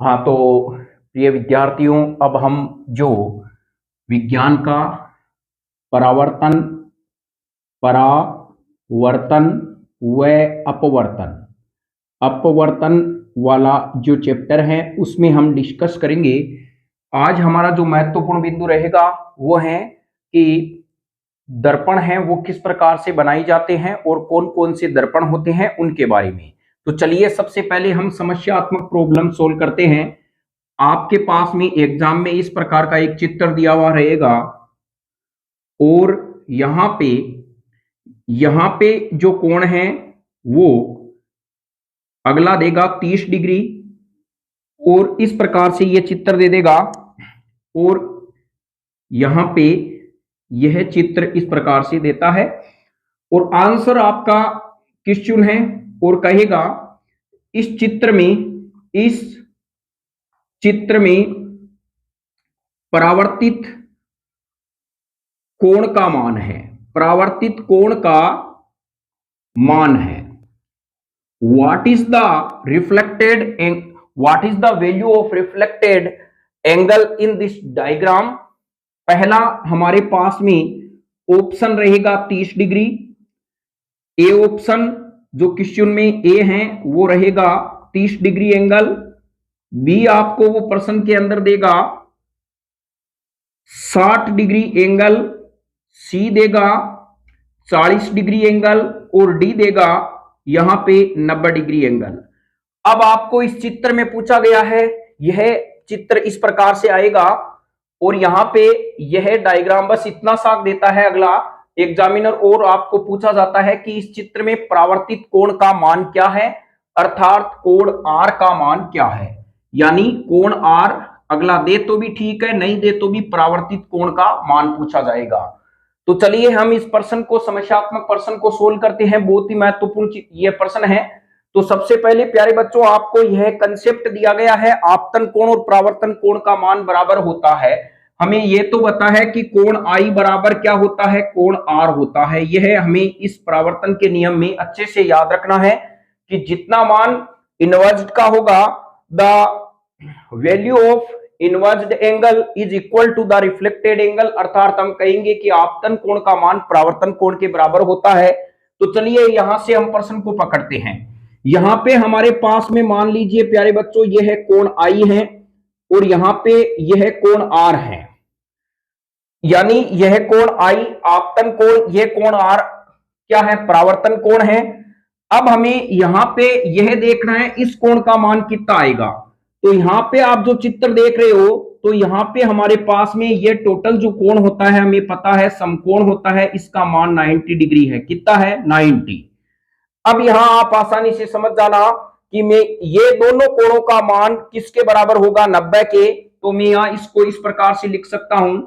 हाँ, तो प्रिय विद्यार्थियों, अब हम जो विज्ञान का परावर्तन, परावर्तन व अपवर्तन अपवर्तन वाला जो चैप्टर है उसमें हम डिस्कस करेंगे। आज हमारा जो महत्वपूर्ण बिंदु रहेगा वो है कि दर्पण है वो किस प्रकार से बनाए जाते हैं और कौन कौन से दर्पण होते हैं उनके बारे में। तो चलिए सबसे पहले हम समस्यात्मक प्रॉब्लम सोल्व करते हैं। आपके पास में एग्जाम में इस प्रकार का एक चित्र दिया हुआ रहेगा और यहां पे जो कोण है वो अगला देगा 30 डिग्री और इस प्रकार से ये चित्र दे देगा और यहां पे यह चित्र इस प्रकार से देता है और आंसर आपका क्वेश्चन है और कहेगा इस चित्र में परावर्तित कोण का मान है, परावर्तित कोण का मान है। what is the value of reflected angle in this diagram? पहला हमारे पास में ऑप्शन रहेगा 30 डिग्री। ए ऑप्शन जो क्वेश्चन में ए है वो रहेगा 30 डिग्री एंगल। बी आपको वो प्रश्न के अंदर देगा 60 डिग्री एंगल। सी देगा 40 डिग्री एंगल और डी देगा यहां पे 90 डिग्री एंगल। अब आपको इस चित्र में पूछा गया है, यह चित्र इस प्रकार से आएगा और यहां पे यह डायग्राम बस इतना सा देता है। अगला एग्जामिनर और आपको पूछा जाता है कि इस चित्र में परावर्तित कोण का मान क्या है, अर्थात कोण आर का मान क्या है। यानी कोण आर अगला दे तो भी ठीक है, नहीं दे तो भी परावर्तित कोण का मान पूछा जाएगा। तो चलिए हम इस प्रश्न को, समस्यात्मक प्रश्न को सोल्व करते हैं। बहुत ही महत्वपूर्ण यह प्रश्न है। तो सबसे पहले प्यारे बच्चों आपको यह कंसेप्ट दिया गया है, आपतन कोण और परावर्तन कोण का मान बराबर होता है। हमें यह तो पता है कि कोण आई बराबर क्या होता है, कोण आर होता है। यह हमें इस परावर्तन के नियम में अच्छे से याद रखना है कि जितना मान इनवर्स्ड का होगा, the value of inversed angle is equal to the reflected angle, अर्थात हम कहेंगे कि आपतन कोण का मान परावर्तन कोण के बराबर होता है। तो चलिए यहां से हम प्रश्न को पकड़ते हैं। यहां पे हमारे पास में मान लीजिए प्यारे बच्चों यह कोण आई है और यहां पे यह कोण आर है। यानी यह कोण आई आपतन कोण, यह कोण आर क्या है, परावर्तन कोण है। अब हमें यहां पे यह देखना है इस कोण का मान कितना आएगा। तो यहां पे आप जो चित्र देख रहे हो तो यहां पे हमारे पास में ये टोटल जो कोण होता है हमें पता है समकोण होता है, इसका मान 90 डिग्री है। कितना है, 90। अब यहां आप आसानी से समझ जाना कि मैं ये दोनों कोणों का मान किसके बराबर होगा, 90 के। तो मैं यहां इसको इस प्रकार से लिख सकता हूं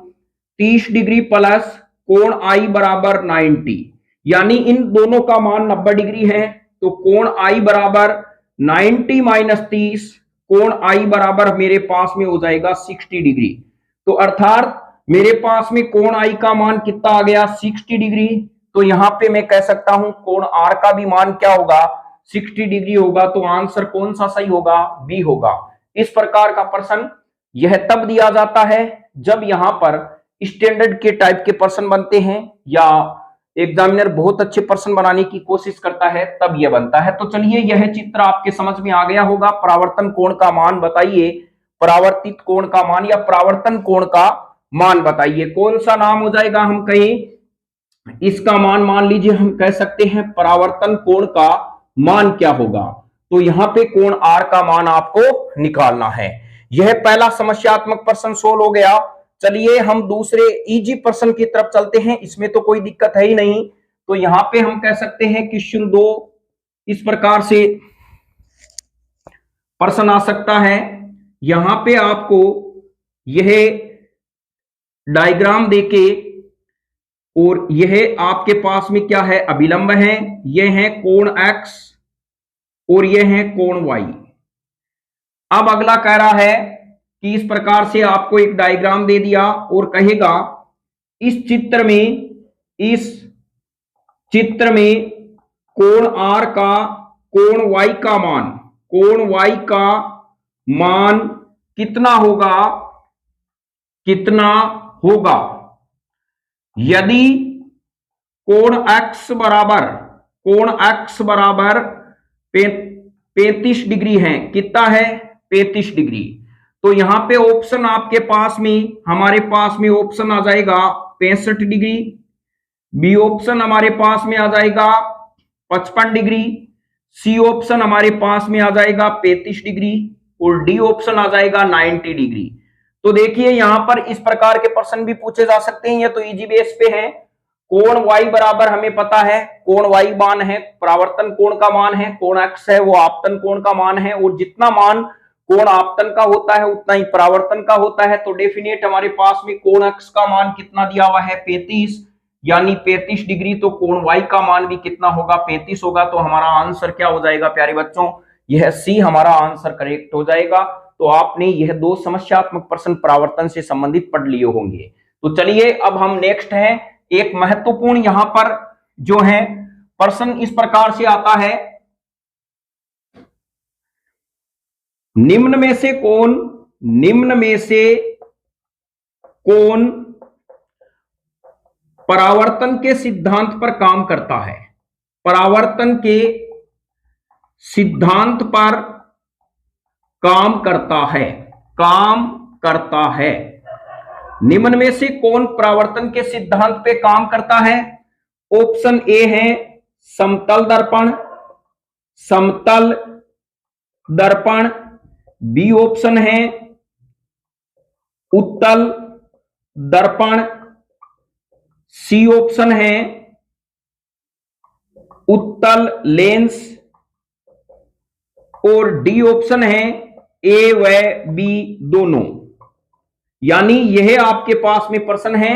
30 डिग्री प्लस कोण आई बराबर 90। यानी इन दोनों का मान 90 डिग्री है। तो कोण आई बराबर 90 माइनस 30, कोण आई बराबर मेरे पास में हो जाएगा 60 डिग्री। तो अर्थात मेरे पास में कोण आई का मान कितना आ गया, 60 डिग्री। तो यहां पे मैं कह सकता हूं कोण आर का भी मान क्या होगा, 60 डिग्री होगा। तो आंसर कौन सा सही होगा, बी होगा। इस प्रकार का प्रश्न यह तब दिया जाता है जब यहां पर स्टैंडर्ड के टाइप के प्रश्न बनते हैं या एग्जामिनर बहुत अच्छे प्रश्न बनाने की कोशिश करता है, तब यह बनता है। तो चलिए यह चित्र आपके समझ में आ गया होगा। परावर्तन कोण का मान बताइए, परावर्तित कोण का मान या परावर्तन कोण का मान बताइए, कौन सा नाम हो जाएगा। हम कहें इसका मान लीजिए हम कह सकते हैं परावर्तन कोण का मान क्या होगा। तो यहां पे कोण आर का मान आपको निकालना है। यह पहला समस्यात्मक प्रश्न सोल्व हो गया। चलिए हम दूसरे इजी प्रश्न की तरफ चलते हैं, इसमें तो कोई दिक्कत है ही नहीं। तो यहां पे हम कह सकते हैं क्वेश्चन 2 इस प्रकार से प्रश्न आ सकता है। यहां पे आपको यह डायग्राम देके और यह आपके पास में क्या है, अभिलंब है, यह है कोण x और यह है कोण y। अब अगला कह रहा है कि इस प्रकार से आपको एक डायग्राम दे दिया और कहेगा इस चित्र में कोण r का कोण y का मान, कोण y का मान कितना होगा, कितना होगा। यदि कोण x बराबर, कोण x बराबर 35 डिग्री है, कितना है 35 डिग्री, तो यहां पे ऑप्शन आपके पास में, हमारे पास में ऑप्शन आ जाएगा 65 डिग्री, बी ऑप्शन हमारे पास में आ जाएगा 55 डिग्री, सी ऑप्शन हमारे पास में आ जाएगा 35 डिग्री और डी ऑप्शन आ जाएगा 90 डिग्री। तो देखिए यहां पर इस प्रकार के प्रश्न भी पूछे जा सकते हैं, ये तो इजी बेस पे है। कोण y बराबर हमें पता है, कोण y मान है परावर्तन कोण का मान है, कोण x है वो आपतन कोण का मान है, और जितना मान कोण आपतन का होता है उतना ही परावर्तन का होता है। तो डेफिनेट हमारे पास में कोण x का मान कितना दिया हुआ है 35, यानी 35 डिग्री, तो कोण y का मान भी कितना होगा 35 होगा। तो हमारा आंसर क्या हो जाएगा प्यारे बच्चों, यह सी हमारा आंसर करेक्ट हो जाएगा। तो आपने यह दो समस्यात्मक प्रश्न परावर्तन से संबंधित पढ़ लिए होंगे। तो चलिए अब हम नेक्स्ट है, एक महत्वपूर्ण यहां पर जो है प्रश्न इस प्रकार से आता है, निम्न में से कौन परावर्तन के सिद्धांत पर काम करता है, परावर्तन के सिद्धांत पर काम करता है। निम्न में से कौन परावर्तन के सिद्धांत पे काम करता है? ऑप्शन ए है समतल दर्पण, बी ऑप्शन है उत्तल दर्पण, सी ऑप्शन है उत्तल लेंस और डी ऑप्शन है ए व बी दोनों। यानी यह आपके पास में प्रश्न है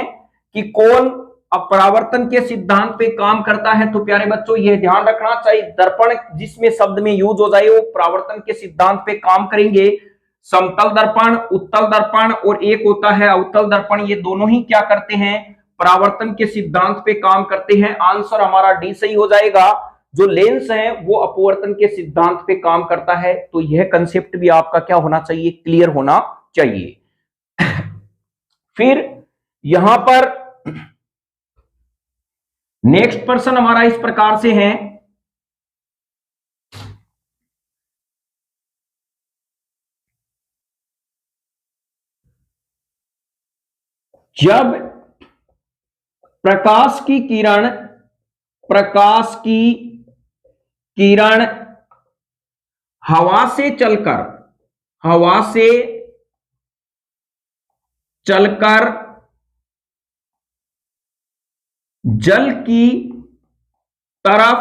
कि कौन परावर्तन के सिद्धांत पे काम करता है। तो प्यारे बच्चों यह ध्यान रखना चाहिए, दर्पण जिसमें शब्द में यूज हो जाए वो परावर्तन के सिद्धांत पे काम करेंगे। समतल दर्पण, उत्तल दर्पण और एक होता है अवतल दर्पण, ये दोनों ही क्या करते हैं, परावर्तन के सिद्धांत पे काम करते हैं। आंसर हमारा डी सही हो जाएगा। जो लेंस है वो अपवर्तन के सिद्धांत पे काम करता है। तो यह कंसेप्ट भी आपका क्या होना चाहिए, क्लियर होना चाहिए। फिर यहां पर नेक्स्ट प्रश्न हमारा इस प्रकार से है, जब प्रकाश की किरण हवा से चलकर जल की तरफ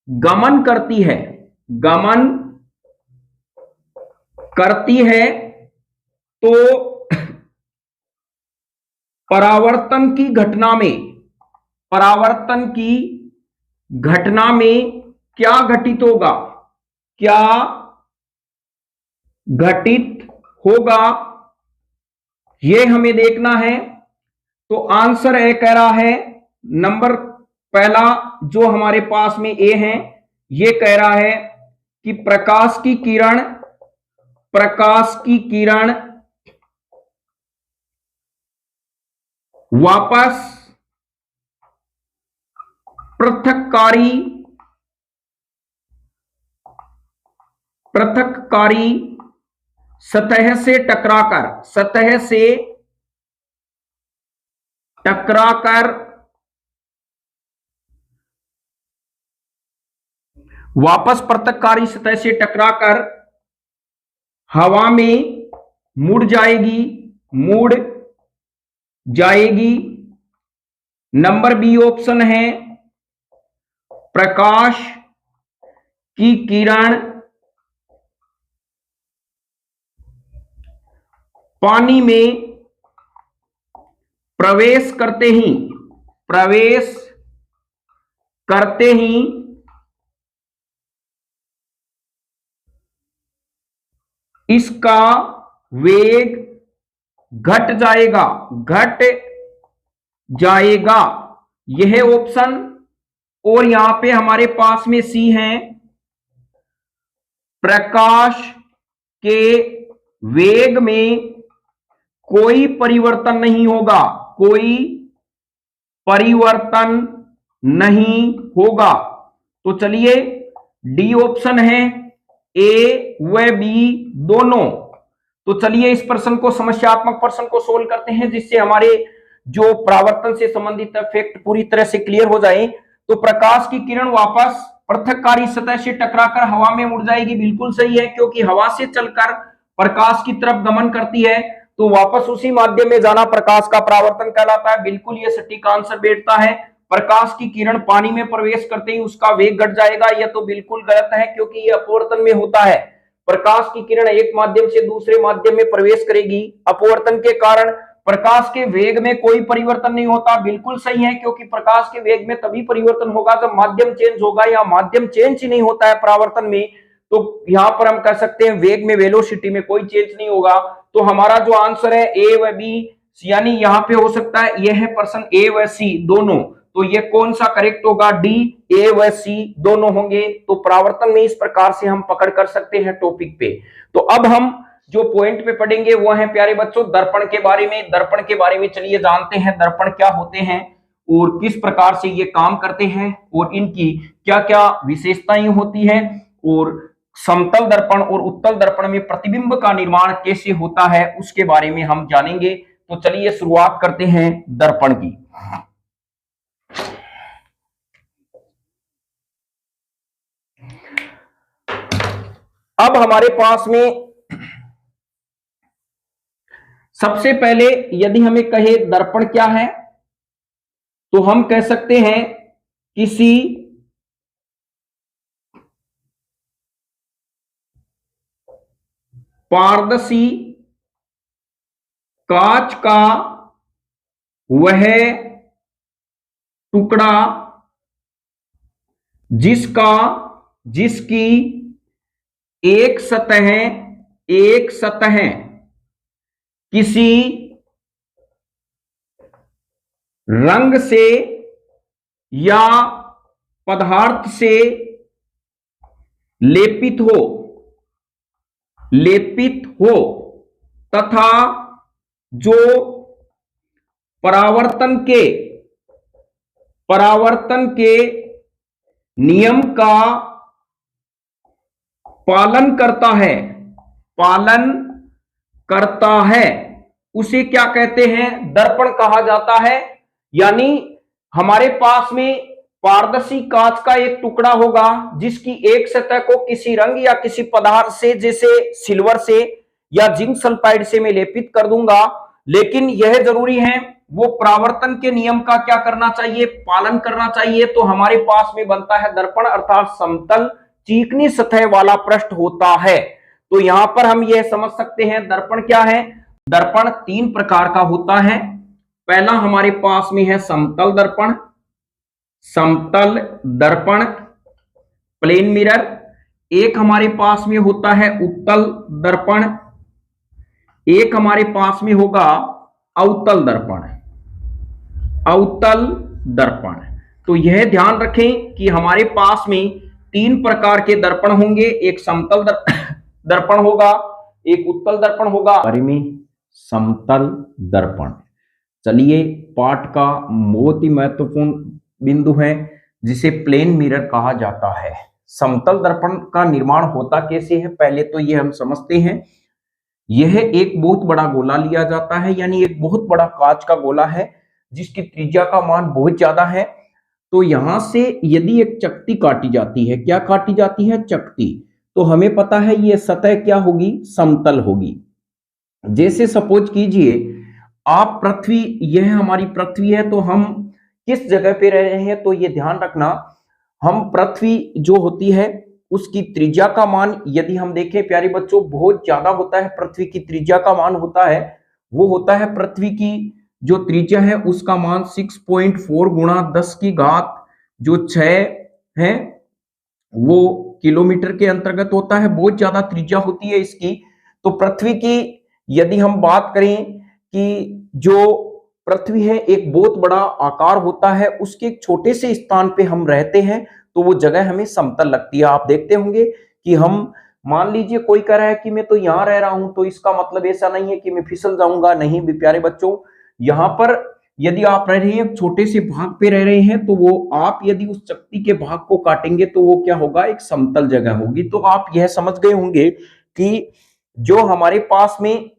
गमन करती है तो परावर्तन की घटना में क्या घटित होगा, यह हमें देखना है। तो आंसर ए कह रहा है, नंबर पहला जो हमारे पास में ए है, ये कह रहा है कि प्रकाश की किरण वापस पृथक्कारी सतह से टकराकर वापस पृथक्कारी सतह से टकराकर हवा में मुड़ जाएगी। नंबर बी ऑप्शन है प्रकाश की किरण पानी में प्रवेश करते ही इसका वेग घट जाएगा, यह ऑप्शन। और यहां पे हमारे पास में सी है प्रकाश के वेग में कोई परिवर्तन नहीं होगा, कोई परिवर्तन नहीं होगा। तो चलिए डी ऑप्शन है, ए व बी दोनों। तो चलिए इस प्रश्न को, समस्यात्मक प्रश्न को सोल्व करते हैं, जिससे हमारे जो परावर्तन से संबंधित फैक्ट पूरी तरह से क्लियर हो जाए। तो प्रकाश की किरण वापस पृथककारी सतह से टकराकर हवा में उड़ जाएगी, बिल्कुल सही है, क्योंकि हवा से चलकर प्रकाश की तरफ गमन करती है, तो वापस उसी माध्यम में जाना प्रकाश का परावर्तन कहलाता है। बिल्कुल ये सटीक आंसर बैठता है। प्रकाश की किरण पानी में प्रवेश करते ही उसका वेग घट जाएगा, यह तो बिल्कुल गलत है, क्योंकि यह अपवर्तन में होता है। प्रकाश की किरण एक माध्यम से दूसरे माध्यम में प्रवेश करेगी, अपवर्तन के कारण प्रकाश के वेग में कोई परिवर्तन नहीं होता, बिल्कुल सही है, क्योंकि प्रकाश के वेग में तभी परिवर्तन होगा जब माध्यम चेंज होगा, या माध्यम चेंज ही नहीं होता है परावर्तन में, तो यहां पर हम कह सकते हैं वेग में, वेलोसिटी में कोई चेंज नहीं होगा। तो हमारा जो आंसर है ए व बी, यानी यहां पे हो सकता है यह है प्रश्न ए व सी दोनों। तो ये कौन सा करेक्ट होगा? डी, ए व सी दोनों होंगे। तो परावर्तन में इस प्रकार से हम पकड़ कर सकते हैं टॉपिक पे। तो अब हम जो पॉइंट पे पढ़ेंगे वो है प्यारे बच्चों दर्पण के बारे में। दर्पण के बारे में चलिए जानते हैं, दर्पण क्या होते हैं और किस प्रकार से ये काम करते हैं और इनकी क्या क्या विशेषताएं होती है, और समतल दर्पण और उत्तल दर्पण में प्रतिबिंब का निर्माण कैसे होता है उसके बारे में हम जानेंगे। तो चलिए शुरुआत करते हैं दर्पण की। अब हमारे पास में सबसे पहले यदि हमें कहे दर्पण क्या है, तो हम कह सकते हैं किसी पारदर्शी कांच का वह टुकड़ा जिसकी एक सतह किसी रंग से या पदार्थ से लेपित हो तथा जो परावर्तन के नियम का पालन करता है उसे क्या कहते हैं? दर्पण कहा जाता है। यानी हमारे पास में पारदर्शी कांच का एक टुकड़ा होगा जिसकी एक सतह को किसी रंग या किसी पदार्थ से, जैसे सिल्वर से या जिंक सल्फाइड से मैं लेपित कर दूंगा, लेकिन यह जरूरी है वो परावर्तन के नियम का क्या करना चाहिए? पालन करना चाहिए। तो हमारे पास में बनता है दर्पण, अर्थात समतल चिकनी सतह वाला पृष्ठ होता है। तो यहां पर हम यह समझ सकते हैं दर्पण क्या है। दर्पण तीन प्रकार का होता है। पहला हमारे पास में है समतल दर्पण प्लेन मिरर। एक हमारे पास में होता है उत्तल दर्पण, एक हमारे पास में होगा अवतल दर्पण। तो यह ध्यान रखें कि हमारे पास में तीन प्रकार के दर्पण होंगे। एक समतल दर्पण होगा, एक उत्तल दर्पण होगा, बारे में समतल दर्पण। चलिए पाठ का बहुत ही महत्वपूर्ण बिंदु है जिसे प्लेन मिरर कहा जाता है। समतल दर्पण का निर्माण होता कैसे है, पहले तो ये हम समझते हैं। यह एक बहुत बड़ा गोला लिया जाता है, यानी एक बहुत बड़ा कांच का गोला है जिसकी त्रिज्या का मान बहुत ज्यादा है। तो यहां से यदि एक चकती काटी जाती है, क्या काटी जाती है? चकती। तो हमें पता है ये सतह क्या होगी? समतल होगी। जैसे सपोज कीजिए आप पृथ्वी, यह हमारी पृथ्वी है, तो हम किस जगह पे रह रहे हैं, तो ये ध्यान रखना, हम पृथ्वी जो होती है उसकी त्रिज्या का मान यदि हम देखें प्यारे बच्चों बहुत ज्यादा होता है। पृथ्वी की त्रिज्या का मान होता है, वो होता है पृथ्वी की जो त्रिज्या है उसका मान 6.4 गुणा 10 की घात जो 6 है, वो किलोमीटर के अंतर्गत होता है। बहुत ज्यादा त्रिज्या होती है इसकी। तो पृथ्वी की यदि हम बात करें कि जो पृथ्वी है एक बहुत बड़ा आकार होता है, उसके एक छोटे से स्थान पे हम रहते हैं, तो वो जगह हमें समतल लगती है। आप देखते होंगे कि हम मान लीजिए कोई कह रहा है कि मैं तो यहां रह रहा हूं, तो इसका मतलब ऐसा नहीं है कि मैं फिसल जाऊंगा, नहीं भी प्यारे बच्चों। यहां पर यदि आप रह रहे हैं छोटे से भाग पे रह रहे हैं, तो वो आप यदि उस चकती के भाग को काटेंगे तो वो क्या होगा, एक समतल जगह होगी। तो आप यह समझ गए होंगे कि जो हमारे पास में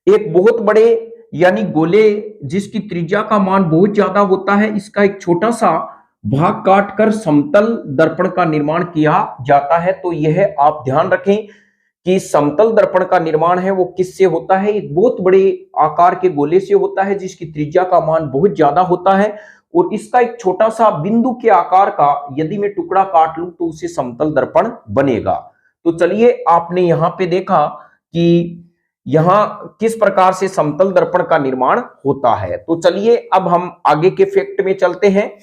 एक बहुत बड़े यानी गोले जिसकी त्रिज्या का मान बहुत ज्यादा होता है, इसका एक छोटा सा भाग काटकर समतल दर्पण का निर्माण किया जाता है। तो यह आप ध्यान रखें कि समतल दर्पण का निर्माण है वो किससे होता है, एक बहुत बड़े आकार के गोले से होता है जिसकी त्रिज्या का मान बहुत ज्यादा होता है, और इसका एक छोटा सा बिंदु के आकार का यदि मैं टुकड़ा काट लूं तो उसे समतल दर्पण बनेगा। तो चलिए, आपने यहां पे देखा कि यहां किस प्रकार से समतल दर्पण का निर्माण होता है। तो चलिए अब हम आगे के फैक्ट में चलते हैं।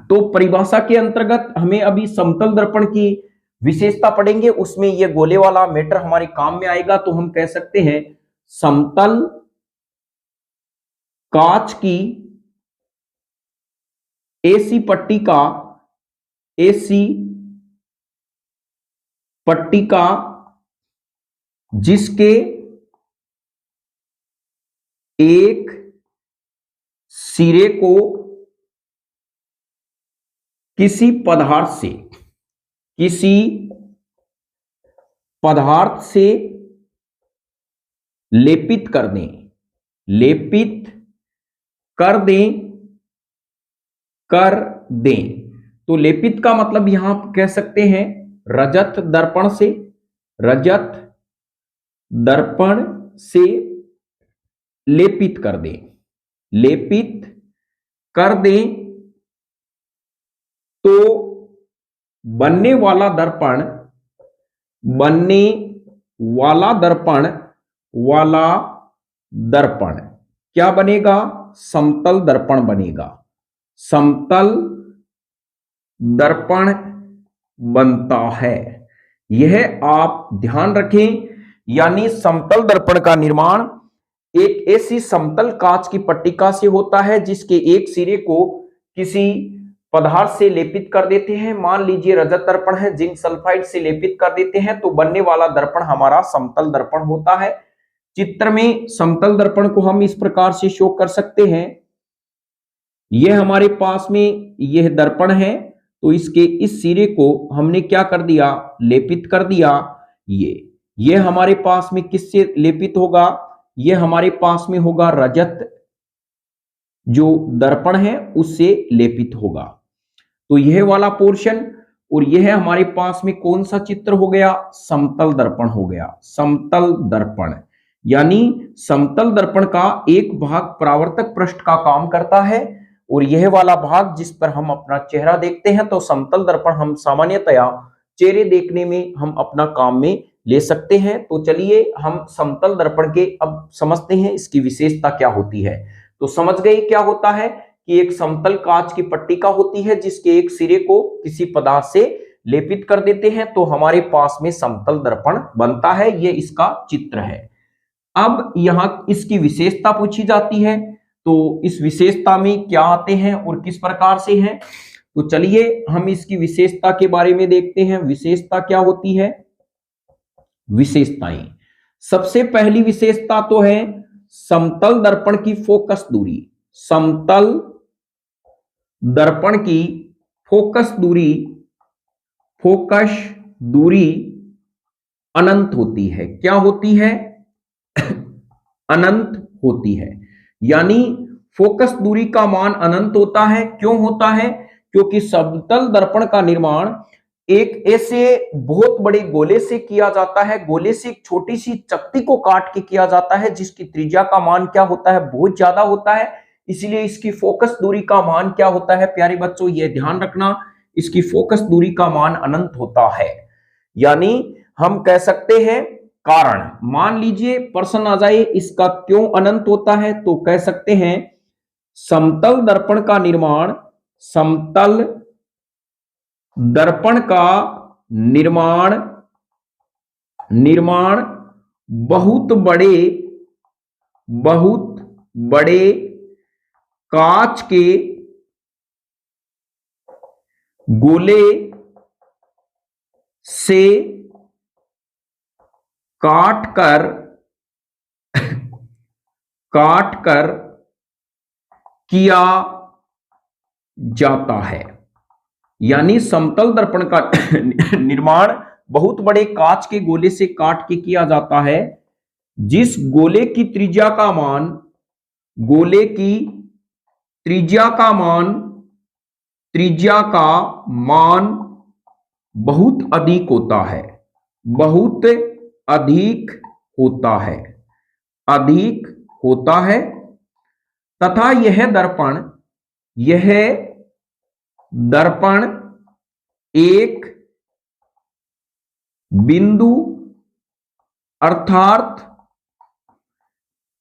तो परिभाषा के अंतर्गत हमें अभी समतल दर्पण की विशेषता पढ़ेंगे, उसमें यह गोले वाला मैटर हमारे काम में आएगा। तो हम कह सकते हैं समतल कांच की एसी पट्टी का जिसके एक सिरे को किसी पदार्थ से लेपित कर दें। तो लेपित का मतलब यहां कह सकते हैं रजत दर्पण से लेपित कर दें तो बनने वाला दर्पण क्या बनेगा, समतल दर्पण बनेगा, समतल दर्पण बनता है। यह आप ध्यान रखें, यानी समतल दर्पण का निर्माण एक ऐसी समतल कांच की पट्टिका से होता है जिसके एक सिरे को किसी पदार्थ से लेपित कर देते हैं। मान लीजिए रजत दर्पण है, जिंक सल्फाइड से लेपित कर देते हैं तो बनने वाला दर्पण हमारा समतल दर्पण होता है। चित्र में समतल दर्पण को हम इस प्रकार से शो कर सकते हैं। यह हमारे पास में यह दर्पण है, तो इसके इस सिरे को हमने क्या कर दिया, लेपित कर दिया। ये हमारे पास में किससे लेपित होगा, यह हमारे पास में होगा रजत जो दर्पण है उससे लेपित होगा। तो यह वाला पोर्शन, और यह हमारे पास में कौन सा चित्र हो गया, समतल दर्पण हो गया, समतल दर्पण। यानी समतल दर्पण का एक भाग परावर्तक पृष्ठ का काम करता है, और यह वाला भाग जिस पर हम अपना चेहरा देखते हैं, तो समतल दर्पण हम सामान्यतया चेहरे देखने में हम अपना काम में ले सकते हैं। तो चलिए हम समतल दर्पण के अब समझते हैं इसकी विशेषता क्या होती है। तो समझ गए क्या होता है कि एक समतल कांच की पट्टिका होती है जिसके एक सिरे को किसी पदार्थ से लेपित कर देते हैं तो हमारे पास में समतल दर्पण बनता है। ये इसका चित्र है। अब यहां इसकी विशेषता पूछी जाती है, तो इस विशेषता में क्या आते हैं और किस प्रकार से हैं। तो चलिए हम इसकी विशेषता के बारे में देखते हैं। विशेषता क्या होती है, विशेषताएं, सबसे पहली विशेषता तो है समतल दर्पण की फोकस दूरी। समतल दर्पण की फोकस दूरी अनंत होती है। क्या होती है, अनंत होती है। यानी फोकस दूरी का मान अनंत होता है। क्यों होता है, क्योंकि समतल दर्पण का निर्माण एक ऐसे बहुत बड़े गोले से किया जाता है, गोले से एक छोटी सी चकती को काट के किया जाता है जिसकी त्रिज्या का मान क्या होता है, बहुत ज्यादा होता है। इसलिए इसकी फोकस दूरी का मान क्या होता है प्यारे बच्चों, यह ध्यान रखना, इसकी फोकस दूरी का मान अनंत होता है। यानी हम कह सकते हैं कारण, मान लीजिए प्रश्न आ जाए इसका क्यों अनंत होता है, तो कह सकते हैं समतल दर्पण का निर्माण, समतल दर्पण का निर्माण बहुत बड़े कांच के गोले से काट कर किया जाता है। यानी समतल दर्पण का निर्माण बहुत बड़े कांच के गोले से काट के किया जाता है। जिस गोले की त्रिज्या का मान बहुत अधिक होता है, तथा यह दर्पण एक बिंदु अर्थात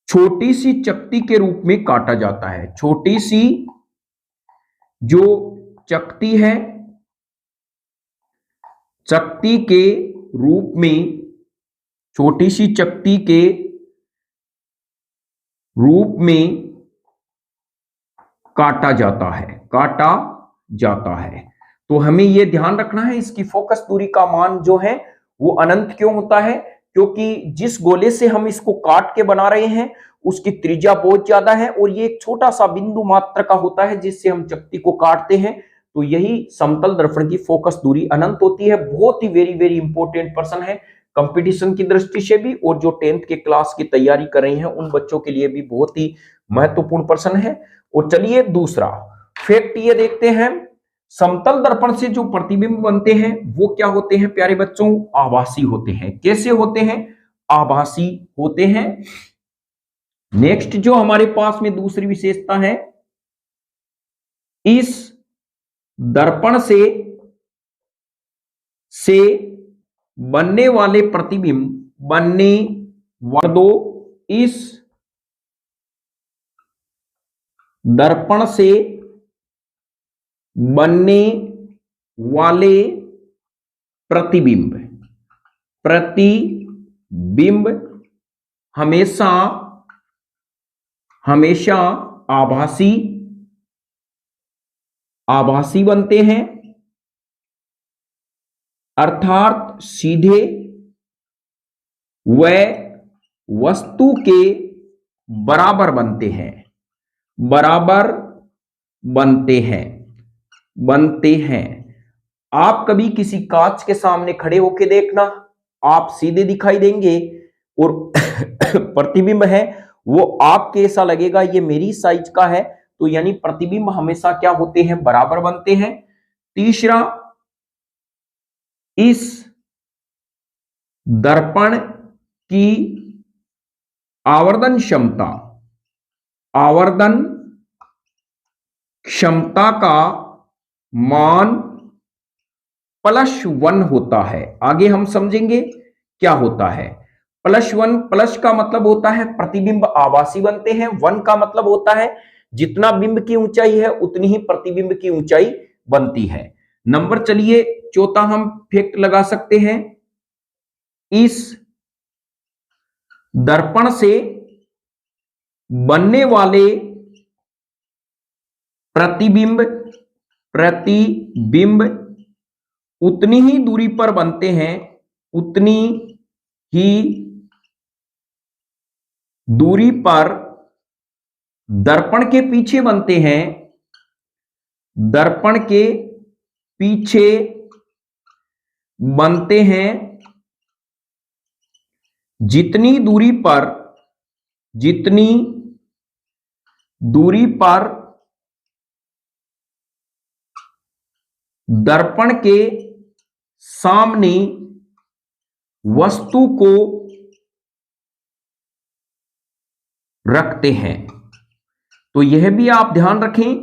छोटी सी चकती के रूप में काटा जाता है। छोटी सी जो चकती है, चकती के रूप में, छोटी सी चकती के रूप में काटा जाता है। तो हमें यह ध्यान रखना है, इसकी फोकस दूरी का मान जो है वो अनंत क्यों होता है? क्योंकि जिस गोले से हम इसको काट के बना रहे हैं उसकी त्रिज्या बहुत ज्यादा है और ये एक छोटा सा बिंदु मात्र का होता है जिससे हम चकती को काटते हैं। तो यही समतल दर्पण की फोकस दूरी अनंत होती है। बहुत ही वेरी वेरी इंपॉर्टेंट पर्सन है कंपटीशन की दृष्टि से भी, और जो 10th के क्लास की तैयारी कर रही हैं उन बच्चों के लिए भी बहुत ही महत्वपूर्ण पर्सन है। और चलिए दूसरा फैक्ट ये देखते हैं, समतल दर्पण से जो प्रतिबिंब बनते हैं वो क्या होते हैं प्यारे बच्चों? आभासी होते हैं। कैसे होते हैं? आभासी होते हैं। नेक्स्ट जो हमारे पास में दूसरी विशेषता है, इस दर्पण से बनने वाले प्रतिबिंब इस दर्पण से बनने वाले प्रतिबिंब हमेशा आभासी बनते हैं, अर्थात सीधे व वस्तु के बराबर बनते हैं। आप कभी किसी कांच के सामने खड़े होकर देखना, आप सीधे दिखाई देंगे और प्रतिबिंब है वो आपके ऐसा लगेगा ये मेरी साइज का है। तो यानी प्रतिबिंब हमेशा क्या होते हैं? बराबर बनते हैं। तीसरा, इस दर्पण की आवर्धन क्षमता का मान +1 होता है। आगे हम समझेंगे क्या होता है। +1, प्लस का मतलब होता है प्रतिबिंब आभासी बनते हैं, 1 का मतलब होता है जितना बिंब की ऊंचाई है उतनी ही प्रतिबिंब की ऊंचाई बनती है। नंबर चलिए चौथा हम फैक्ट लगा सकते हैं, इस दर्पण से बनने वाले प्रतिबिंब उतनी ही दूरी पर बनते हैं, उतनी ही दूरी पर दर्पण के पीछे बनते हैं, दर्पण के पीछे बनते हैं। जितनी दूरी पर दर्पण के सामने वस्तु को रखते हैं। तो यह भी आप ध्यान रखें,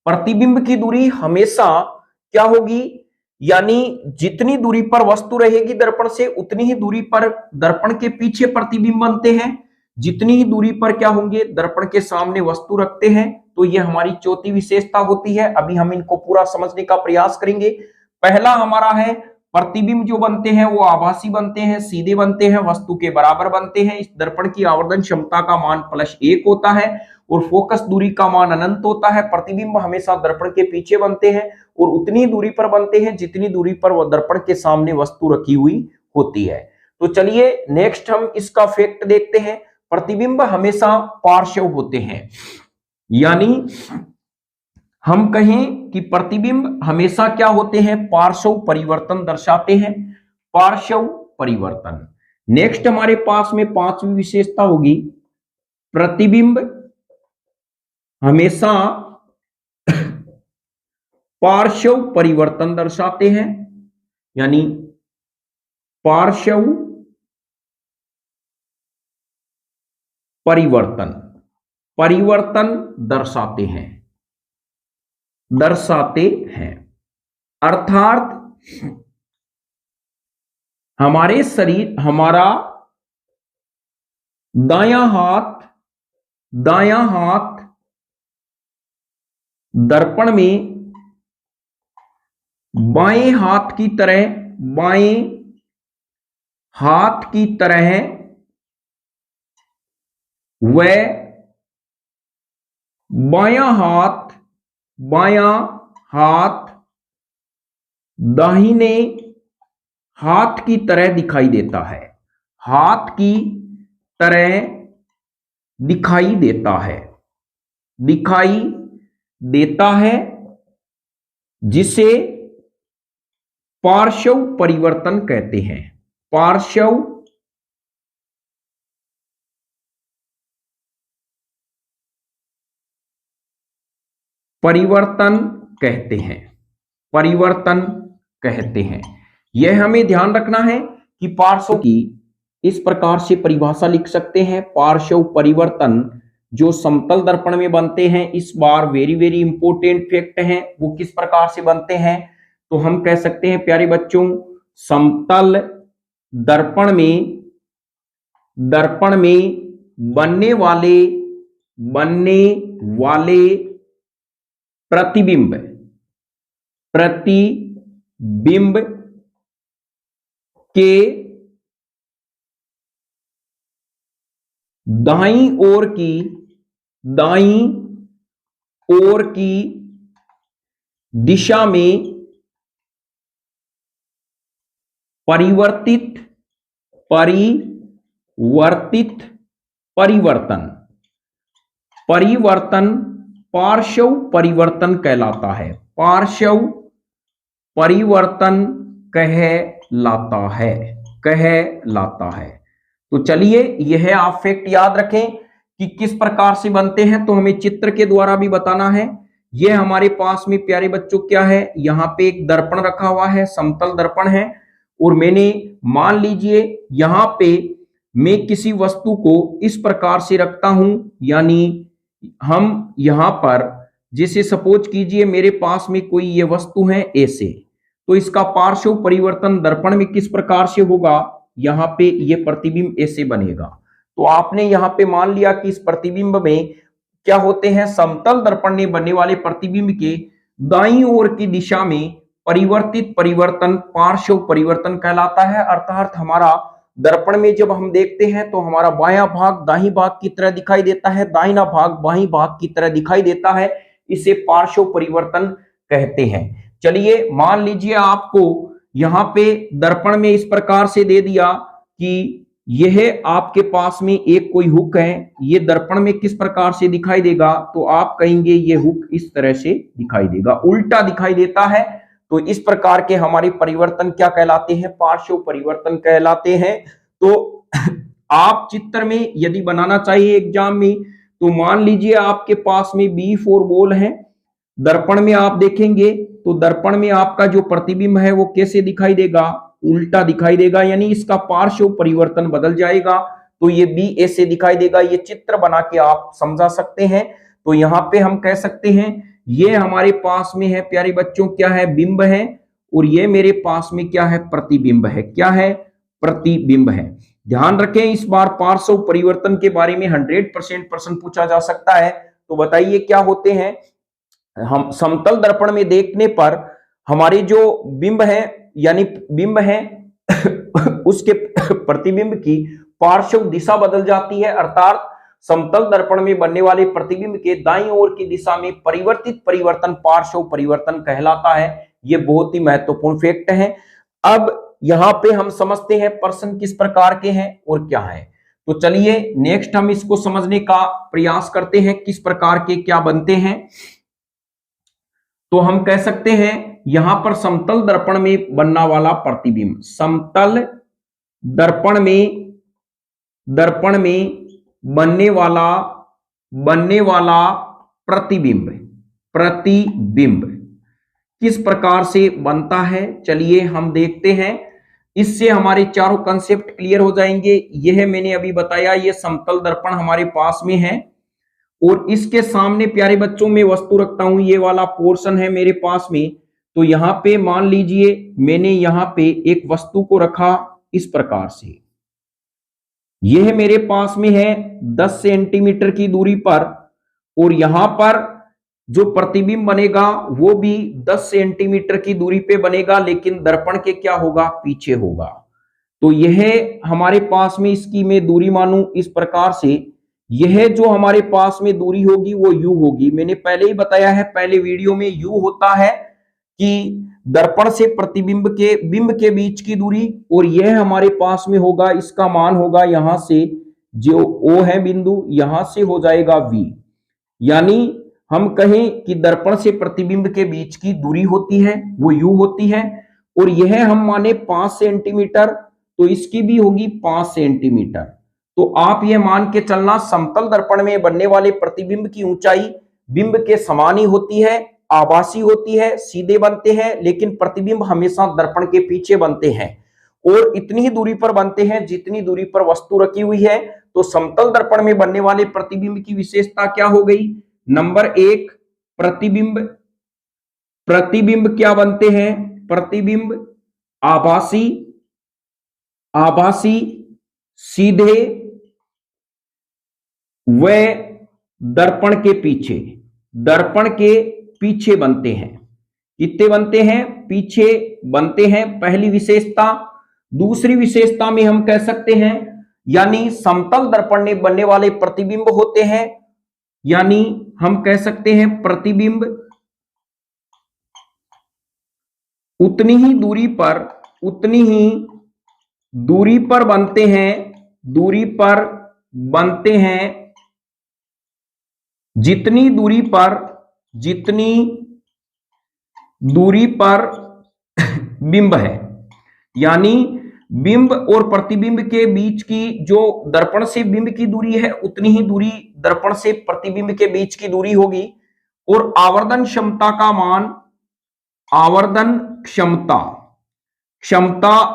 प्रतिबिंब की दूरी हमेशा क्या होगी? यानी जितनी दूरी पर वस्तु रहेगी दर्पण से उतनी ही दूरी पर दर्पण के पीछे प्रतिबिंब बनते हैं, जितनी ही दूरी पर क्या होंगे? दर्पण के सामने वस्तु रखते हैं। तो यह हमारी चौथी विशेषता होती है। अभी हम इनको पूरा समझने का प्रयास करेंगे। पहला हमारा है प्रतिबिंब जो बनते हैं वो आभासी बनते हैं, सीधे बनते हैं, वस्तु के बराबर बनते हैं। इस दर्पण की आवर्धन क्षमता का मान +1 होता है और फोकस दूरी का मान अनंत होता है। प्रतिबिंब हमेशा दर्पण के पीछे बनते हैं और उतनी दूरी पर बनते हैं जितनी दूरी पर वह दर्पण के सामने वस्तु रखी हुई होती है। तो चलिए नेक्स्ट हम इसका फैक्ट देखते हैं। प्रतिबिंब हमेशा पार्श्व होते हैं, यानी हम कहें कि प्रतिबिंब हमेशा क्या होते हैं, पार्श्व परिवर्तन दर्शाते हैं, पार्श्व परिवर्तन। नेक्स्ट हमारे पास में 5वीं विशेषता होगी, प्रतिबिंब हमेशा पार्श्व परिवर्तन दर्शाते हैं, यानी पार्श्व परिवर्तन, परिवर्तन दर्शाते हैं। अर्थात हमारे शरीर, हमारा दायां हाथ दर्पण में बाएं हाथ की तरह वह बायां हाथ दाहिने हाथ की तरह दिखाई देता है, हाथ की तरह दिखाई देता है, जिसे पार्श्व परिवर्तन कहते हैं, पार्श्व परिवर्तन कहते हैं। यह हमें ध्यान रखना है कि पार्श्व की इस प्रकार से परिभाषा लिख सकते हैं। पार्श्व परिवर्तन जो समतल दर्पण में बनते हैं, इस बार वेरी इंपॉर्टेंट फैक्ट है, वो किस प्रकार से बनते हैं, तो हम कह सकते हैं प्यारे बच्चों, समतल दर्पण में बनने वाले प्रतिबिंब के दाईं ओर की दिशा में परिवर्तन पार्श्व परिवर्तन कहलाता है, पार्श्व परिवर्तन कहलाता है। तो चलिए यह आप फैक्ट याद रखें कि किस प्रकार से बनते हैं, तो हमें चित्र के द्वारा भी बताना है। यह हमारे पास में प्यारे बच्चों क्या है, यहाँ पे एक दर्पण रखा हुआ है, समतल दर्पण है, और मैंने मान लीजिए यहाँ पे मैं किसी वस्तु को इस प्रकार से रखता हूं, यानी हम यहां पर जैसे सपोज कीजिए मेरे पास में कोई ये वस्तु है ऐसे, तो इसका पार्श्व परिवर्तन दर्पण में किस प्रकार से होगा, यहाँ पे ये प्रतिबिंब ऐसे बनेगा। तो आपने यहाँ पे मान लिया कि इस प्रतिबिंब में क्या होते हैं, समतल दर्पण में बनने वाले प्रतिबिंब के दाईं ओर की दिशा में परिवर्तन पार्श्व परिवर्तन कहलाता है। अर्थात हमारा दर्पण में जब हम देखते हैं तो हमारा बायां भाग दाहिने भाग की तरह दिखाई देता है, दाहिना भाग बाईं भाग की तरह दिखाई देता है, इसे पार्श्व परिवर्तन कहते हैं। चलिए मान लीजिए आपको यहाँ पे दर्पण में इस प्रकार से दे दिया कि यह आपके पास में एक कोई हुक है, ये दर्पण में किस प्रकार से दिखाई देगा, तो आप कहेंगे ये हुक इस तरह से दिखाई देगा, उल्टा दिखाई देता है। तो इस प्रकार के हमारे परिवर्तन क्या कहलाते हैं, पार्श्व परिवर्तन कहलाते हैं। तो आप चित्र में यदि बनाना चाहिए एग्जाम में, तो मान लीजिए आपके पास में B4 बॉल है, दर्पण में आप देखेंगे तो दर्पण में आपका जो प्रतिबिंब है वो कैसे दिखाई देगा, उल्टा दिखाई देगा, यानी इसका पार्श्व परिवर्तन बदल जाएगा, तो ये B ऐसे दिखाई देगा। ये चित्र बना के आप समझा सकते हैं। तो यहाँ पे हम कह सकते हैं ये हमारे पास में है प्यारे बच्चों क्या है, बिंब है, और ये मेरे पास में क्या है, प्रतिबिंब है। क्या है, प्रतिबिंब है। ध्यान रखें इस बार पार्श्व परिवर्तन के बारे में 100% प्रश्न पूछा जा सकता है। तो बताइए क्या होते हैं, हम समतल दर्पण में देखने पर हमारे जो बिंब है यानी बिंब है उसके प्रतिबिंब की पार्श्व दिशा बदल जाती है, अर्थात समतल दर्पण में बनने वाले प्रतिबिंब के दाईं ओर की दिशा में परिवर्तित परिवर्तन पार्श्व परिवर्तन कहलाता है। यह बहुत ही महत्वपूर्ण फैक्ट है। अब यहां पे हम समझते हैं प्रश्न किस प्रकार के हैं और क्या है। तो चलिए नेक्स्ट हम इसको समझने का प्रयास करते हैं, किस प्रकार के क्या बनते हैं। तो हम कह सकते हैं यहां पर समतल दर्पण में बनने वाला प्रतिबिंब, समतल दर्पण में बनने वाला प्रतिबिंब किस प्रकार से बनता है, चलिए हम देखते हैं। इससे हमारे चारों कंसेप्ट क्लियर हो जाएंगे। यह मैंने अभी बताया, यह समतल दर्पण हमारे पास में है और इसके सामने प्यारे बच्चों में वस्तु रखता हूं, ये वाला पोर्शन है मेरे पास में। तो यहां पे मान लीजिए मैंने यहां पे एक वस्तु को रखा इस प्रकार से, यह मेरे पास में है 10 सेंटीमीटर की दूरी पर, और यहां पर जो प्रतिबिंब बनेगा वो भी 10 सेंटीमीटर की दूरी पे बनेगा, लेकिन दर्पण के क्या होगा, पीछे होगा। तो यह हमारे पास में इसकी मैं दूरी मानूं इस प्रकार से, यह जो हमारे पास में दूरी होगी वो u होगी। मैंने पहले ही बताया है पहले वीडियो में, u होता है कि दर्पण से प्रतिबिंब के बिंब के बीच की दूरी, और यह हमारे पास में होगा, इसका मान होगा यहां से जो O है बिंदु, यहां से हो जाएगा v। यानी हम कहें कि दर्पण से प्रतिबिंब के बीच की दूरी होती है वो u होती है, और यह हम माने 5 सेंटीमीटर, तो इसकी भी होगी 5 सेंटीमीटर। तो आप यह मान के चलना समतल दर्पण में बनने वाले प्रतिबिंब की ऊंचाई बिंब के समान ही होती है, आभासी होती है, सीधे बनते हैं, लेकिन प्रतिबिंब हमेशा दर्पण के पीछे बनते हैं और इतनी ही दूरी पर बनते हैं जितनी दूरी पर वस्तु रखी हुई है। तो समतल दर्पण में बनने वाले प्रतिबिंब की विशेषता क्या हो गई, नंबर 1 प्रतिबिंब क्या बनते हैं, प्रतिबिंब आभासी सीधे व दर्पण के पीछे बनते हैं। कितने बनते हैं, पीछे बनते हैं, पहली विशेषता। दूसरी विशेषता में हम कह सकते हैं यानी समतल दर्पण में बनने वाले प्रतिबिंब होते हैं, यानी हम कह सकते हैं प्रतिबिंब उतनी ही दूरी पर बनते हैं जितनी दूरी पर बिंब है। यानी बिंब और प्रतिबिंब के बीच की जो दर्पण से बिंब की दूरी है उतनी ही दूरी दर्पण से प्रतिबिंब के बीच की दूरी होगी। और आवर्धन क्षमता का मान, आवर्धन क्षमता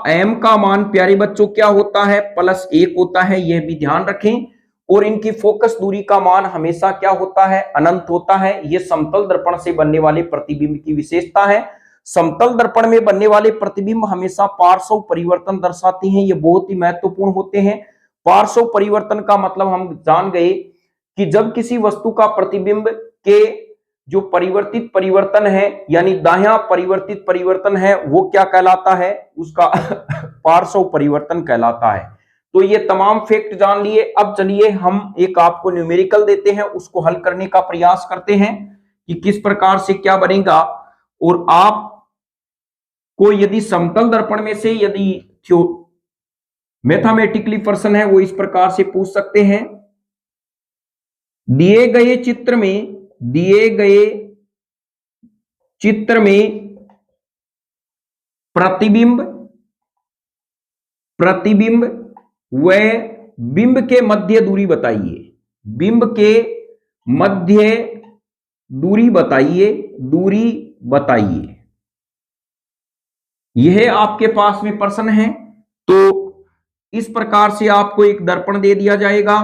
m का मान प्यारे बच्चों क्या होता है, +1 होता है, यह भी ध्यान रखें। और इनकी फोकस दूरी का मान हमेशा क्या होता है, अनंत होता है। यह समतल दर्पण से बनने वाले प्रतिबिंब की विशेषता है। समतल दर्पण में बनने वाले प्रतिबिंब हमेशा पार्श्व परिवर्तन दर्शाते हैं, ये बहुत ही महत्वपूर्ण होते हैं। पार्श्व परिवर्तन का मतलब हम जान गए कि जब किसी वस्तु का प्रतिबिंब के जो परिवर्तित परिवर्तन है यानी दायां परिवर्तित परिवर्तन है वो क्या कहलाता है, उसका पार्श्व परिवर्तन कहलाता है। तो ये तमाम फैक्ट जान लिए। अब चलिए हम एक आपको न्यूमेरिकल देते हैं, उसको हल करने का प्रयास करते हैं कि किस प्रकार से क्या बनेगा। और आप को यदि समतल दर्पण में से यदि मैथमेटिकली प्रश्न है वो इस प्रकार से पूछ सकते हैं, दिए गए चित्र में प्रतिबिंब व बिंब के मध्य दूरी बताइए, बिंब के मध्य दूरी बताइए। यह आपके पास में प्रश्न है। तो इस प्रकार से आपको एक दर्पण दे दिया जाएगा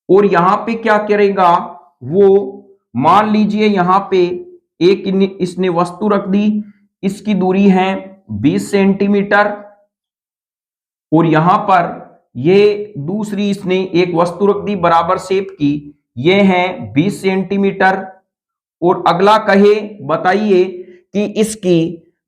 और यहां पे क्या करेगा वो, मान लीजिए यहां पे एक इसने वस्तु रख दी, इसकी दूरी है 20 सेंटीमीटर, और यहां पर ये दूसरी इसने एक वस्तु रख दी बराबर शेप की, ये है 20 सेंटीमीटर। और अगला कहे बताइए कि इसकी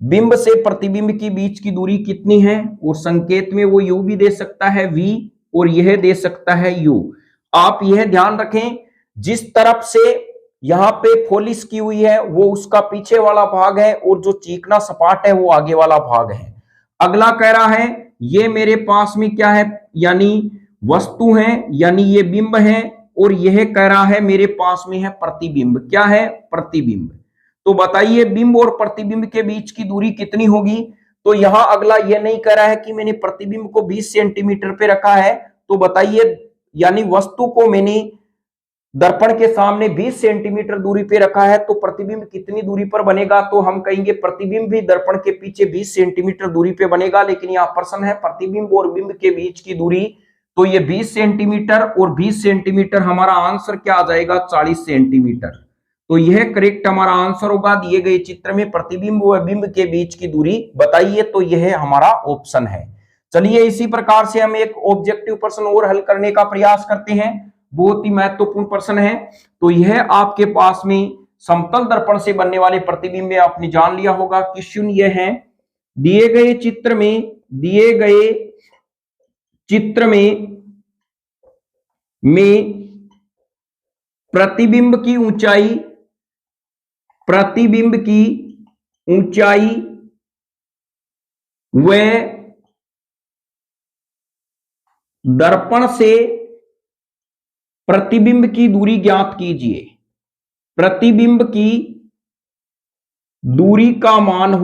बिंब से प्रतिबिंब के बीच की दूरी कितनी है, और संकेत में वो u भी दे सकता है v, और यह दे सकता है u। आप यह ध्यान रखें, जिस तरफ से यहां पे फॉलिश की हुई है वो उसका पीछे वाला भाग है, और जो चिकना सपाट है वो आगे वाला भाग है। अगला कह रहा है ये मेरे पास में क्या है, यानी वस्तु है, यानी ये बिंब है, और यह कह रहा है मेरे पास में है प्रतिबिंब। क्या है, प्रतिबिंब। तो बताइए बिंब और प्रतिबिंब के बीच की दूरी कितनी होगी। तो यहां अगला यह नहीं कह रहा है कि मैंने प्रतिबिंब को 20 सेंटीमीटर पे रखा है, तो बताइए यानी वस्तु को मैंने दर्पण के सामने 20 सेंटीमीटर दूरी पे रखा है, तो प्रतिबिंब कितनी दूरी पर बनेगा। तो हम कहेंगे प्रतिबिंब भी दर्पण के पीछे 20 सेंटीमीटर दूरी पे बनेगा, लेकिन यहाँ प्रश्न है प्रतिबिंब और बिंब के बीच की दूरी, तो ये 20 सेंटीमीटर और 20 सेंटीमीटर, हमारा आंसर क्या आ जाएगा, 40 सेंटीमीटर। तो यह करेक्ट हमारा आंसर होगा। दिए गए चित्र में प्रतिबिंब व बिंब के बीच की दूरी बताइए, तो यह हमारा ऑप्शन है। चलिए इसी प्रकार से हम एक ऑब्जेक्टिव प्रश्न और हल करने का प्रयास करते हैं, बहुत ही महत्वपूर्ण प्रश्न है। तो यह आपके पास में समतल दर्पण से बनने वाले प्रतिबिंब में आपने जान लिया होगा। क्वेश्चन यह है, दिए गए चित्र में प्रतिबिंब की ऊंचाई व दर्पण से प्रतिबिंब की दूरी ज्ञात कीजिए। प्रतिबिंब की दूरी का मान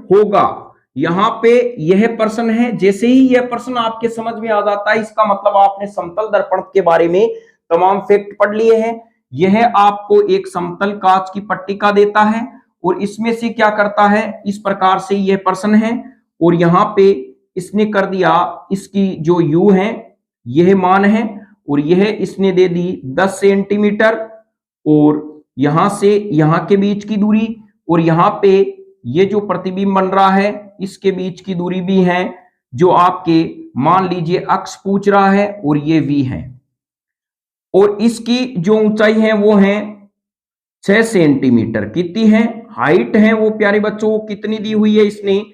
होगा, यहां पे यह प्रश्न है। जैसे ही यह प्रश्न आपके समझ में आ जाता है, इसका मतलब आपने समतल दर्पण के बारे में तमाम फैक्ट पढ़ लिए हैं। यह आपको एक समतल कांच की पट्टिका देता है, और इसमें से क्या करता है, इस प्रकार से यह प्रश्न है, और यहां पे इसने कर दिया, इसकी जो u है यह मान है, और यह इसने दे दी 10 सेंटीमीटर, और यहां से यहां के बीच की दूरी, और यहां पे ये जो प्रतिबिंब बन रहा है इसके बीच की दूरी भी है, जो आपके मान लीजिए अक्ष पूछ रहा है, और ये v है, और इसकी जो ऊंचाई है वो है 6 सेंटीमीटर। कितनी है, हाइट है वो प्यारे बच्चों, कितनी दी हुई है इसने,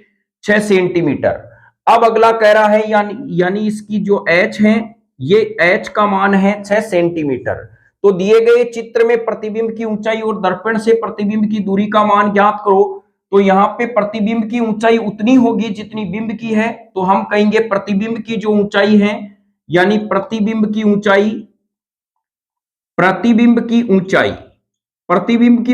6 सेंटीमीटर। अब अगला कह रहा है यानी इसकी जो h है, ये h का मान है 6 सेंटीमीटर। तो दिए गए चित्र में प्रतिबिंब की ऊंचाई और दर्पण से प्रतिबिंब की दूरी का मान ज्ञात करो। तो यहाँ पे प्रतिबिंब की ऊंचाई उतनी होगी जितनी बिंब की है, तो हम कहेंगे प्रतिबिंब की जो ऊंचाई है, यानी प्रतिबिंब की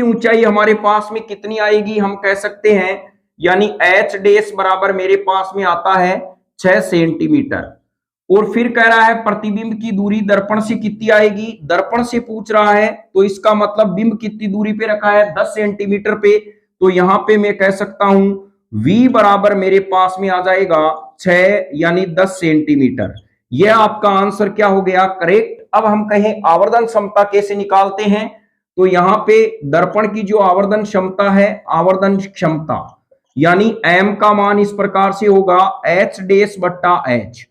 ऊंचाई हमारे पास में कितनी आएगी, हम कह सकते हैं यानी h डैश बराबर मेरे पास में आता है 6 सेंटीमीटर। और फिर कह रहा है प्रतिबिंब की दूरी दर्पण से कितनी आएगी, दर्पण से पूछ रहा है, तो इसका मतलब बिंब कितनी दूरी पे रखा है, 10 सेंटीमीटर पे। तो यहां पे मैं कह सकता हूं v बराबर मेरे पास में आ जाएगा 6 यानी 10 सेंटीमीटर। यह आपका आंसर क्या हो गया, करेक्ट। अब हम कहें आवर्धन क्षमता कैसे निकालते हैं। तो यहां पे दर्पण की जो आवर्धन क्षमता है, आवर्धन क्षमता यानी m का मान इस प्रकार से होगा h डैश बट्टा h,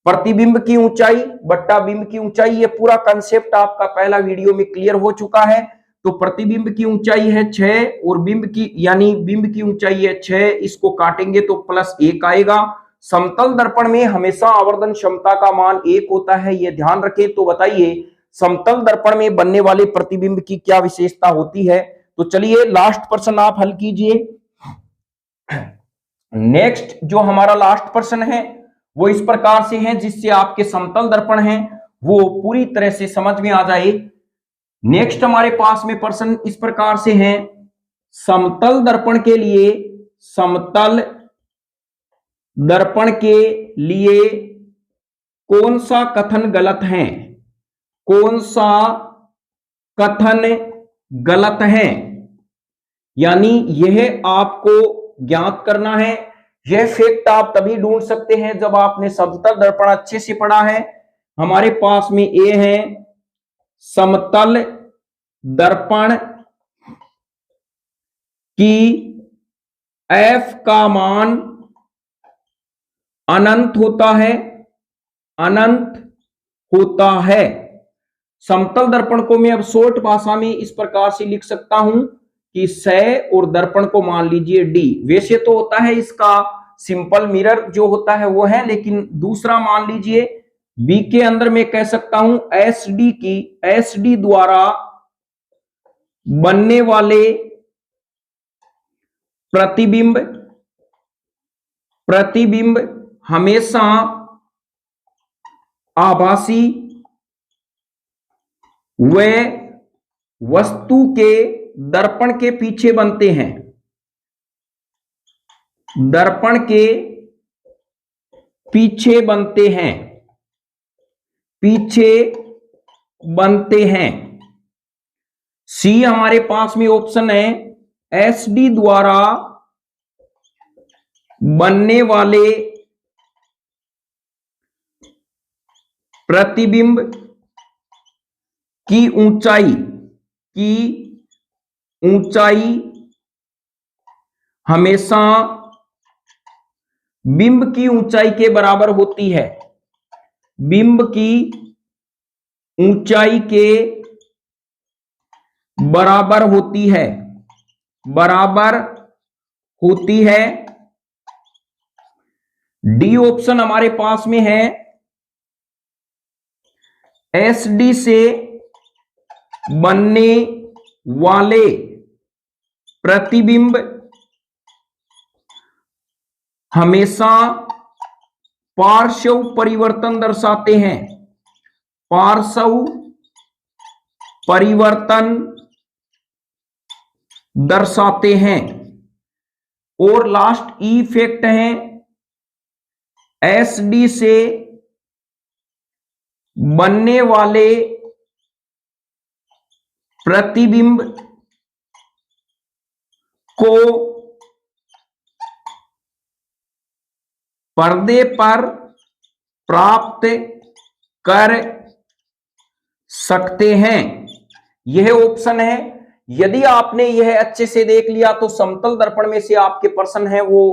प्रतिबिंब की ऊंचाई बट्टा बिंब की ऊंचाई। ये पूरा कंसेप्ट आपका पहला वीडियो में क्लियर हो चुका है। तो प्रतिबिंब की ऊंचाई है 6 और बिंब की ऊंचाई है 6, इसको काटेंगे तो +1 आएगा। समतल दर्पण में हमेशा आवर्धन क्षमता का मान 1 होता है, ये ध्यान रखें। तो बताइए समतल दर्पण में बनने वाले प्रतिबिंब की क्या विशेषता होती है। तो चलिए लास्ट प्रश्न आप हल कीजिए। नेक्स्ट जो हमारा लास्ट प्रश्न है वो इस प्रकार से है, जिससे आपके समतल दर्पण है वो पूरी तरह से समझ में आ जाए। नेक्स्ट हमारे पास में प्रश्न इस प्रकार से है, समतल दर्पण के लिए कौन सा कथन गलत है, कौन सा कथन गलत है, यानी यह आपको ज्ञात करना है। यह फैक्ट आप तभी ढूंढ सकते हैं जब आपने समतल दर्पण अच्छे से पढ़ा है। हमारे पास में ए है, समतल दर्पण की f का मान अनंत होता है। समतल दर्पण को मैं अब शॉर्ट भाषा में इस प्रकार से लिख सकता हूं कि सय और दर्पण को मान लीजिए डी। वैसे तो होता है इसका सिंपल मिरर जो होता है वो है, लेकिन दूसरा मान लीजिए बी के अंदर मैं कह सकता हूं एस डी द्वारा बनने वाले प्रतिबिंब हमेशा आभासी व वस्तु के दर्पण के पीछे बनते हैं। दर्पण के पीछे बनते हैं, पीछे बनते हैं। सी हमारे पास में ऑप्शन है एस डी द्वारा बनने वाले प्रतिबिंब की ऊंचाई हमेशा बिंब की ऊंचाई के बराबर होती है। बिंब की ऊंचाई के बराबर होती है, बराबर होती है। डी ऑप्शन हमारे पास में है एस डी से बनने वाले प्रतिबिंब हमेशा पार्श्व परिवर्तन दर्शाते हैं, पार्श्व परिवर्तन दर्शाते हैं। और लास्ट ई इफेक्ट है एस डी से बनने वाले प्रतिबिंब को पर्दे पर प्राप्त कर सकते हैं। यह ऑप्शन है। यदि आपने यह अच्छे से देख लिया तो समतल दर्पण में से आपके प्रश्न है वो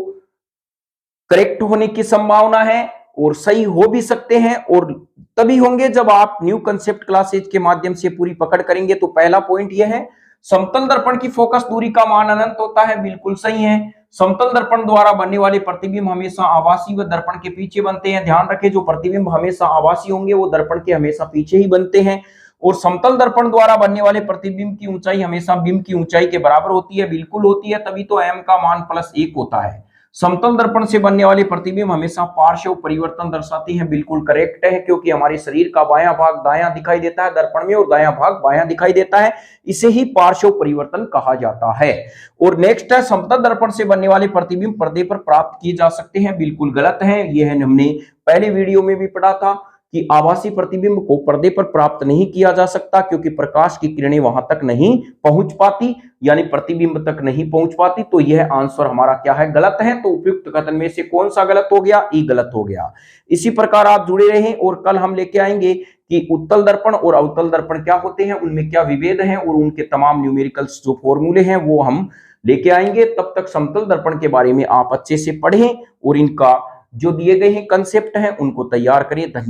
करेक्ट होने की संभावना है और सही हो भी सकते हैं, और तभी होंगे जब आप न्यू कंसेप्ट क्लासेज के माध्यम से पूरी पकड़ करेंगे। तो पहला पॉइंट यह है, समतल दर्पण की फोकस दूरी का मान अनंत होता है, बिल्कुल सही है। समतल दर्पण द्वारा बनने वाले प्रतिबिंब हमेशा आभासी व दर्पण के पीछे बनते हैं। ध्यान रखें, जो प्रतिबिंब हमेशा आभासी होंगे वो दर्पण के हमेशा पीछे ही बनते हैं। और समतल दर्पण द्वारा बनने वाले प्रतिबिंब की ऊंचाई हमेशा बिंब की ऊंचाई के बराबर होती है, बिल्कुल होती है, तभी तो m का मान +1 होता है। समतल दर्पण से बनने वाले प्रतिबिंब हमेशा पार्श्व परिवर्तन दर्शाती हैं, बिल्कुल करेक्ट है, क्योंकि हमारे शरीर का बायां भाग दायां दिखाई देता है दर्पण में और दायां भाग बायां दिखाई देता है, इसे ही पार्श्व परिवर्तन कहा जाता है। और नेक्स्ट है, समतल दर्पण से बनने वाले प्रतिबिंब पर्दे पर प्राप्त किए जा सकते हैं, बिल्कुल गलत है। यह हमने पहले वीडियो में भी पढ़ा था कि आभासी प्रतिबिंब को पर्दे पर प्राप्त नहीं किया जा सकता, क्योंकि प्रकाश की किरणें वहां तक नहीं पहुंच पाती, यानी प्रतिबिंब तक नहीं पहुंच पाती। तो यह आंसर हमारा क्या है, गलत है। तो उपयुक्त कथन में से कौन सा गलत हो गया, ई गलत हो गया। इसी प्रकार आप जुड़े रहें और कल हम लेके आएंगे कि उत्तल दर्पण और अवतल दर्पण क्या होते हैं, उनमें क्या विभेद हैं, और उनके तमाम न्यूमेरिकल्स जो फॉर्मूले हैं वो हम लेके आएंगे। तब तक समतल दर्पण के बारे में आप अच्छे से पढ़ें और इनका जो दिए गए हैं कंसेप्ट हैं उनको तैयार करें। धन्यवाद।